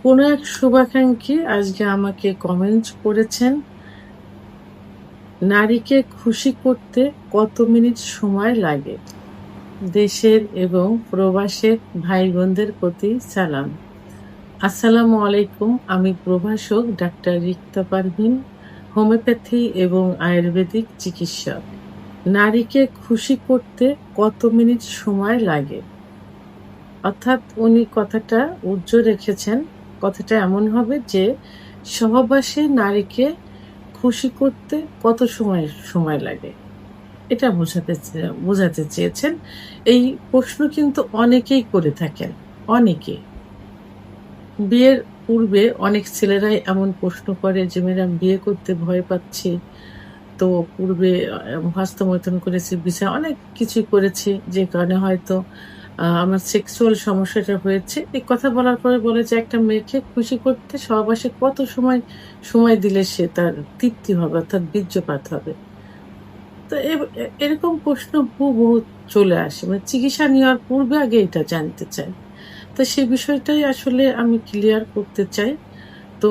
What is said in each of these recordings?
কোনো এক শুভাকাঙ্ক্ষী আজকে আমাকে কমেন্ট করেছেন, নারীকে খুশি করতে কত মিনিট সময় লাগে? দেশের এবং প্রবাসের ভাই বোনদের প্রতি সালাম। আসসালামু আলাইকুম। আমি প্রভাষক ডাক্তার রিক্তা পারভিন, হোমিওপ্যাথি এবং আয়ুর্বেদিক চিকিৎসক। নারীকে খুশি করতে কত মিনিট সময় লাগে? অর্থাৎ উনি কথাটা উজ্জ্ব রেখেছেন। কথাটা এমন হবে যে সহবাসে নারীকে খুশি করতে কত সময় লাগে? এটা বোঝাতে চেয়েছেন। এই প্রশ্ন কিন্তু অনেকেই করে থাকেন। অনেকে। বিয়ের পূর্বে অনেক ছেলেরাই এমন প্রশ্ন করে যে, "ম্যাডাম বিয়ে করতে ভয় পাচ্ছি। তো পূর্বে হস্তমৈথুন করেছি, অনেক কিছুই করেছি। যে কারণে হয়তো আমার সেক্সুয়াল সমস্যাটা হয়েছে।" এই কথা বলার পরে বলে যে, "একটা মেয়েকে খুশি করতে সহবাসে কত সময় দিলে সে তার তৃপ্তি হবে অর্থাৎ বীর্যপাত হবে?" তো এরকম প্রশ্ন হুবহু চলে আসে। মানে চিকিৎসা নেওয়ার পূর্বে আগে এটা জানতে চাই। তো সেই বিষয়টাই আসলে আমি ক্লিয়ার করতে চাই। তো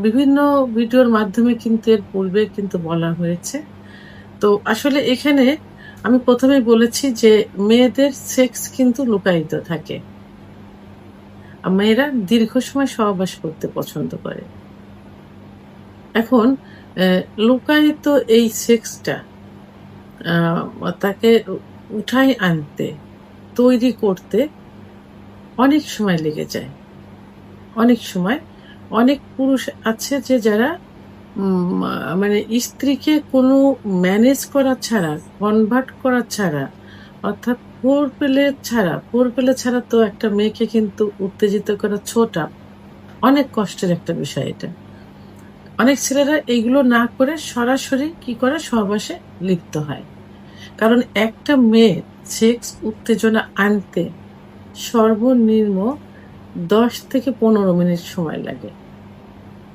বিভিন্ন ভিডিওর মাধ্যমে কিন্তু এর পূর্বে কিন্তু বলা হয়েছে। তো আসলে এখানে আমি ১ম এই বলেছি যে মেয়েদের সেক্স কিন্তু লুকায়িত থাকে। মেয়েরা দীর্ঘ সময় সহবাস করতে পছন্দ করে। এখন অ্যা লুকায়িত এই সেক্সটা তাকে উঠায় আনতে, তৈরি করতে অনেক সময় লেগে যায়। অনেক সময় অনেক পুরুষ আছে যে যারা উম আ মানে স্ত্রীকে কোনো ম্যানেজ করা ছাড়া, কনভার্ট করা ছাড়া অর্থাৎ ফোর পেলে ছাড়া তো একটা মেয়েকে কিন্তু উত্তেজিত করা ছোটা অনেক কষ্টের একটা বিষয় এটা। অনেক ছেলেরা এইগুলো না করে সরাসরি কি করে? সহবাসে লিপ্ত হয়। কারণ একটা মেয়ে সেক্স উত্তেজনা আনতে সর্বনিম্ন ১০ থেকে ১৫ মিনিট সময় লাগে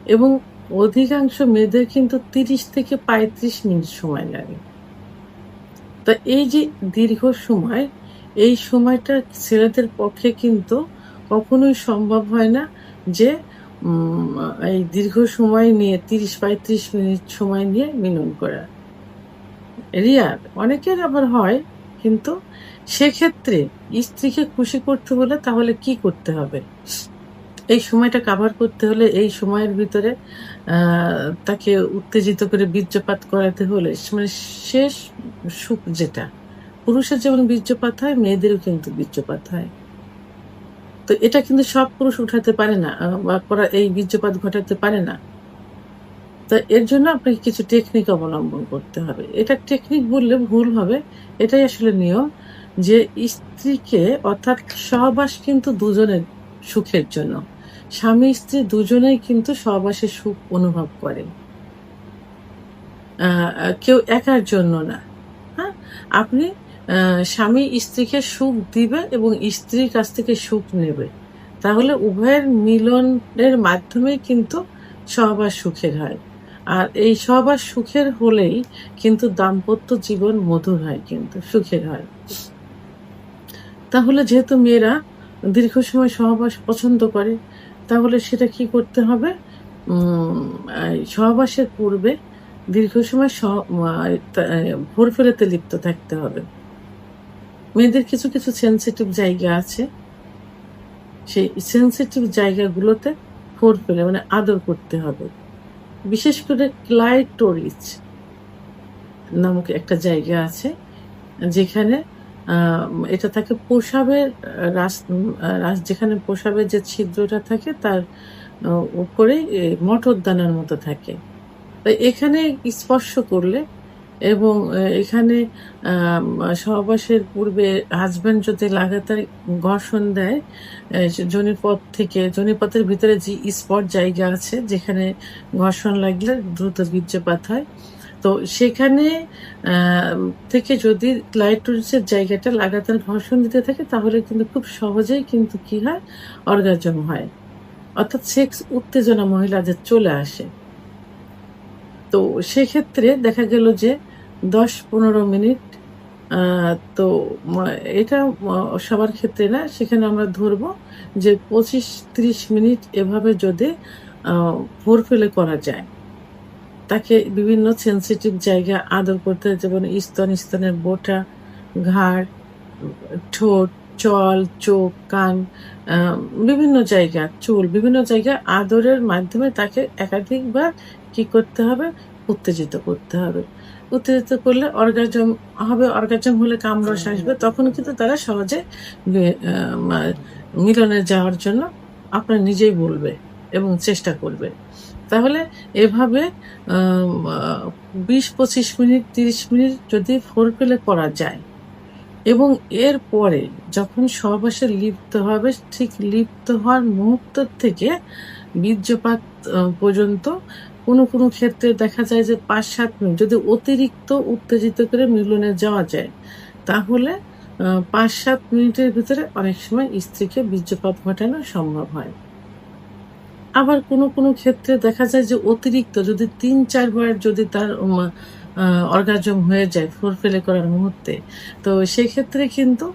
এবং অধিকাংশ মেয়েদের কিন্তু ৩০ থেকে ৩৫ মিনিট সময় লাগে। তো এই যে দীর্ঘ সময়, এই সময়টা ছেলেদের পক্ষে কিন্তু কখনোই সম্ভব হয় না যে উম এই দীর্ঘ সময় নিয়ে ৩০-৩৫ মিনিট সময় নিয়ে মিলন করা। রেয়ার। অনেকের আবার হয়। কিন্তু সেক্ষেত্রে স্ত্রীকে খুশি করতে হলে তাহলে কি করতে হবে? এই সময়টা কাভার করতে হলে এই সময়ের ভিতরে আ তাকে উত্তেজিত করে বীর্যপাত করাতে হলে মানে শেষ সুখ যেটা। পুরুষের যেমন বীর্যপাত হয়, মেয়েদেরও কিন্তু বীর্যপাত হয়। তো এটা কিন্তু সব পুরুষ উঠাতে পারে না বা এই বীর্যপাত ঘটাতে পারে না। তো এর জন্য আপনাকে কিছু টেকনিক অবলম্বন করতে হবে। এটা টেকনিক বললে ভুল হবে। এটাই আসলে নিয়ম যে স্ত্রীকে অর্থাৎ সহবাস কিন্তু দুজনের সুখের জন্য। স্বামী-স্ত্রী দুজনেই কিন্তু সহবাসের সুখ অনুভব করে। আ আ কেউ একার জন্য না। হ্যাঁ? আপনি স্বামী স্ত্রীকে সুখ দিবে এবং স্ত্রীর কাছ থেকে সুখ নেবে। তাহলে উভয়ের মিলনের মাধ্যমেই কিন্তু সহবাস সুখের হয়। আর এই সহবাস সুখের হলেই কিন্তু দাম্পত্য জীবন মধুর হয় কিন্তু, সুখের হয়। তাহলে যেহেতু মেয়েরা দীর্ঘ সময় সহবাস পছন্দ করে, তাহলে সেটা কি করতে হবে? উম এই সহবাসের পূর্বে দীর্ঘ সময় স আ তা ভোরফেরাতে লিপ্ত থাকতে হবে। মেয়েদের কিছু সেনসিটিভ জায়গা আছে। সেই সেনসিটিভ জায়গাগুলোতে ফোরফেরে মানে আদর করতে হবে। বিশেষ করে ক্লাইটোরিস নামক একটা জায়গা আছে যেখানে আ এটা থাকে প্রসাবের যেখানে প্রসাবের যে ছিদ্রটা থাকে তার আ উপরেই মটরদানার মতো থাকে। তো এখানে স্পর্শ করলে এবং এখানে সহবাসের পূর্বে হাসব্যান্ড যদি লাগাতার ঘর্ষণ দেয়, যোনিপথের ভিতরে যে স্পট জায়গা আছে যেখানে ঘর্ষণ লাগলে দ্রুত বীর্যপাত হয়। তো সেখানে আ থেকে যদি ক্লাইটোরিসের জায়গাটা লাগাতার ঘর্ষণ দিতে থাকে তাহলে কিন্তু খুব সহজেই কিন্তু কি হয়? অর্গাজম হয়। অর্থাৎ সেক্স উত্তেজনা মহিলাদের চলে আসে। তো সেক্ষেত্রে দেখা গেল যে ১০-১৫ মিনিট তো এটা সবার ক্ষেত্রে না, সেখানে আমরা ধরবো যে 25-30 মিনিট এভাবে যদি ভোর ফেলে করা যায়, তাকে বিভিন্ন সেন্সিটিভ জায়গা আদর করতে, যেমন স্তনের বোটা, ঘাড়, ঠোঁট, চল, চোখ, কান, বিভিন্ন জায়গা, চুল, বিভিন্ন জায়গায় আদরের মাধ্যমে তাকে একাধিকবার কি করতে হবে? উত্তেজিত করতে হবে। উত্তেজিত করলে অর্গাজম হবে, অর্গাজম হলে কামরস আসবে, তখন কিন্তু তারা সহজে মিলনে যাওয়ার জন্য আপনার নিজেই বলবে এবং চেষ্টা করবে। তাহলে এভাবে 20-25 মিনিট 30 মিনিট যদি ফোরপ্লে করা যায় এবং এর পরে যখন সহবাসে লিপ্ত হবে, ঠিক লিপ্ত হওয়ার মুহূর্ত থেকে বীর্যপাত পর্যন্ত কোনো ক্ষেত্রে দেখা যায় যে 5-7 মিনিট যদি অতিরিক্ত উত্তেজিত করে মিলনে যাওয়া যায়, তাহলে 5-7 মিনিটের ভিতরে অনেক সময় স্ত্রীকে বীর্যপাত ঘটানো সম্ভব হয়। আবার কোনো ক্ষেত্রে দেখা যায় যে অতিরিক্ত যদি 3-4 বার যদি তার অর্গাজম হয়ে যায় ফোরপ্লে করার মুহূর্তে, তো সেক্ষেত্রে কিন্তু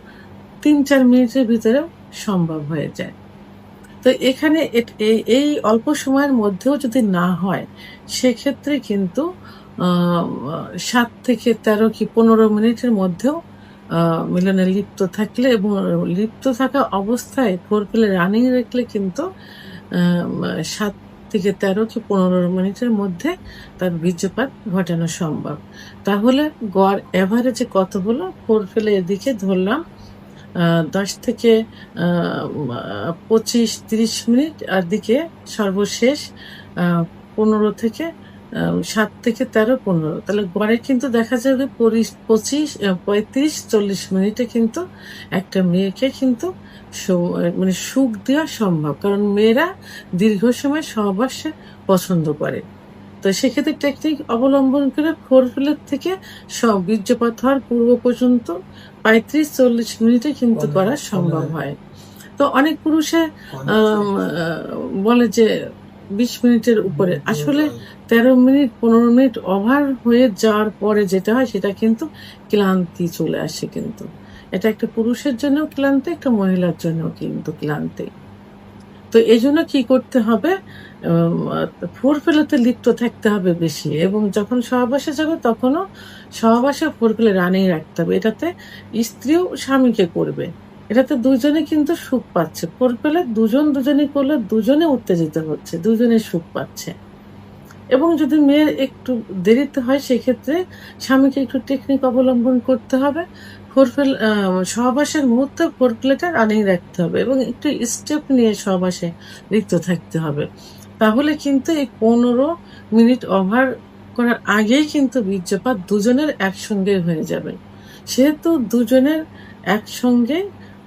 3-4 মিনিটের ভিতরেও সম্ভব হয়ে যায়। তো এখানে এই অল্প সময়ের মধ্যেও যদি না হয়, সেক্ষেত্রে কিন্তু 7 থেকে 13 কি 15 মিনিটের মধ্যেও মিলনে লিপ্ত থাকলে এবং লিপ্ত থাকা অবস্থায় ফোরপ্লে রানিং রাখলে কিন্তু 7 থেকে 13 কি 15 মিনিটের মধ্যে তার বীর্যপাত ঘটানো সম্ভব। তাহলে গড় এভারেজে কত হলো? ফোরপ্লে এদিকে ধরলাম 10 থেকে 25-30 মিনিট, আর দিকে সর্বশেষ 15 থেকে 7 থেকে 13-15, তাহলে গড়ে কিন্তু দেখা যাবে 35-40 মিনিটে কিন্তু একটা মেয়েকে কিন্তু মানে সুখ দেওয়া সম্ভব, কারণ মেয়েরা দীর্ঘ সময় সহবাসে পছন্দ করে। তো সেক্ষেত্রে টেকনিক অবলম্বন করে ফোরপ্লের থেকে বীর্যপাত হওয়ার পূর্ব পর্যন্ত 35-40 মিনিটে কিন্তু করা সম্ভব হয়। তো অনেক পুরুষে বলে যে 20 মিনিটের উপরে, আসলে 13 মিনিট 15 মিনিট ওভার হয়ে যাওয়ার পরে যেটা হয় সেটা কিন্তু ক্লান্তি চলে আসে। কিন্তু এটা একটা পুরুষের জন্য ক্লান্তি, একটা মহিলার জন্য কিন্তু ক্লান্তি। তো এই জন্য কি করতে হবে? ফোরপ্লেতে লিপ্ত থাকতে হবে বেশি, এবং যখন সহবাসে যাবে তখনও সহবাসে ফোরপ্লে রানিং রাখতে হবে। এটাতে স্ত্রীও স্বামীকে করবে, এটাতে দুজনে কিন্তু সুখ পাচ্ছে। ফোরপ্লে দুজনে করলে দুজনে উত্তেজিত হচ্ছে, দুজনে সুখ পাচ্ছে। এবং যদি মেয়ের একটু দেরিতে হয়, সেক্ষেত্রে স্বামীকে একটু টেকনিক অবলম্বন করতে হবে। সহবাসের মুহূর্তে ফোরপ্লেটা রানিং রাখতে হবে এবং একটু স্টেপ নিয়ে সহবাসে লিপ্ত থাকতে হবে। তাহলে কিন্তু এই 15 মিনিট ওভার করার আগেই কিন্তু বীর্যপাত দুজনের একসঙ্গে হয়ে যাবে। সেহেতু দুজনের একসঙ্গে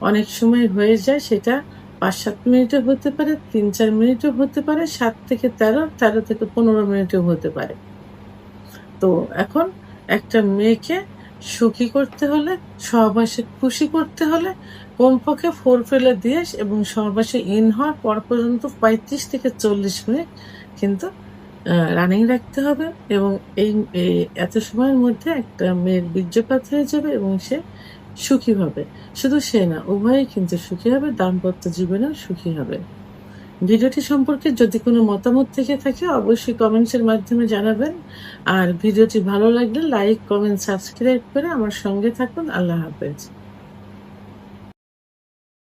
অনেক সময় হয়ে যায়, সেটা 5-7 মিনিটে হতে পারে, 3-4 মিনিটও হতে পারে, 7 থেকে 13, 13 থেকে 15 মিনিটও হতে পারে। তো এখন একটা মেয়েকে সুখী করতে হলে, সহবাসে খুশি করতে হলে কমপক্ষে ফোরপ্লে দিয়ে এবং সহবাসে ইন হওয়ার পর পর্যন্ত 35 থেকে 40 মিনিট কিন্তু রানিং রাখতে হবে, এবং এই এত সময়ের মধ্যে একটা মেয়ের বীর্যপাত হয়ে যাবে এবং সে সুখী হবে। শুধু সে না, উভয়ই কিন্তু সুখী হবে, দাম্পত্য জীবনেও সুখী হবে। ভিডিওটি সম্পর্কে যদি কোনো মতামত থেকে থাকে অবশ্যই কমেন্টসের মাধ্যমে জানাবেন। আর ভিডিওটি ভালো লাগলে লাইক, কমেন্ট, সাবস্ক্রাইব করে আমার সঙ্গে থাকুন। আল্লাহ হাফেজ।